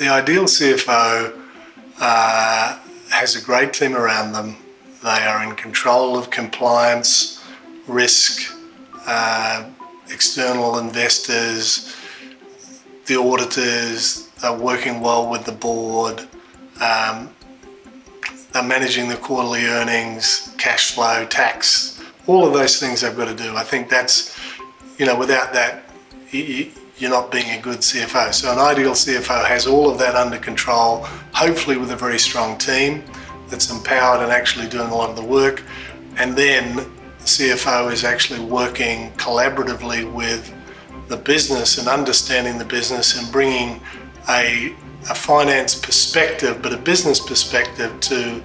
The ideal CFO has a great team around them. They are in control of compliance, risk, external investors, the auditors, they're working well with the board, they're managing the quarterly earnings, cash flow, tax, all of those things they've got to do. I think that's, without that, you're not being a good CFO. So an ideal CFO has all of that under control, hopefully with a very strong team that's empowered and actually doing a lot of the work. And then the CFO is actually working collaboratively with the business and understanding the business and bringing a finance perspective, but a business perspective to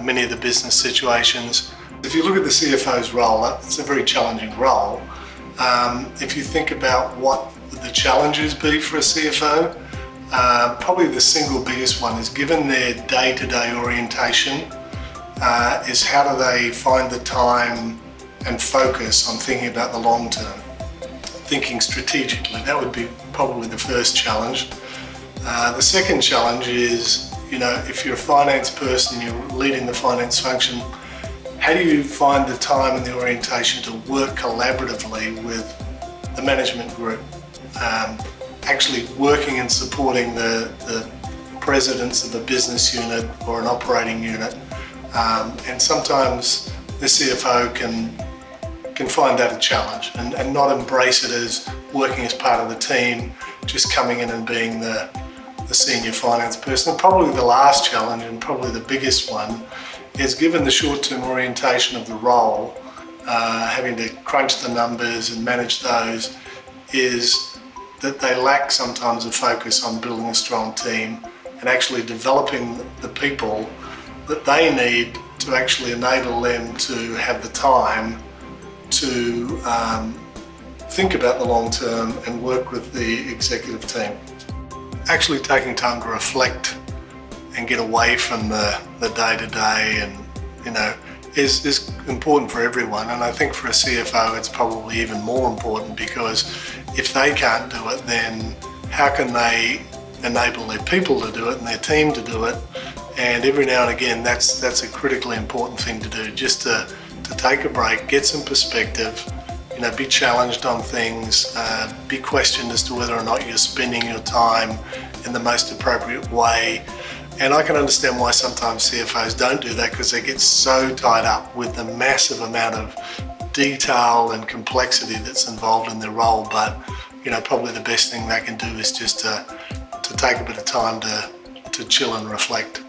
many of the business situations. If you look at the CFO's role, it's a very challenging role. If you think about what the challenges be for a CFO, probably the single biggest one is, given their day-to-day orientation, is how do they find the time and focus on thinking about the long term, thinking strategically. That would be probably the first challenge. The second challenge is, if you're a finance person, you're leading the finance function, how do you find the time and the orientation to work collaboratively with the management group? Actually working and supporting the presidents of a business unit or an operating unit. And sometimes the CFO can find that a challenge and not embrace it as working as part of the team, just coming in and being the senior finance person. And probably the last challenge, and probably the biggest one, is, given the short-term orientation of the role, having to crunch the numbers and manage those, is that they lack sometimes a focus on building a strong team and actually developing the people that they need to actually enable them to have the time to think about the long term and work with the executive team. Actually taking time to reflect and get away from the day-to-day and is important for everyone. And I think for a CFO it's probably even more important, because if they can't do it, then how can they enable their people to do it and their team to do it? And every now and again that's a critically important thing to do, just to take a break, get some perspective, be challenged on things, be questioned as to whether or not you're spending your time in the most appropriate way. And I can understand why sometimes CFOs don't do that, because they get so tied up with the massive amount of detail and complexity that's involved in their role. But probably the best thing they can do is just to take a bit of time to chill and reflect.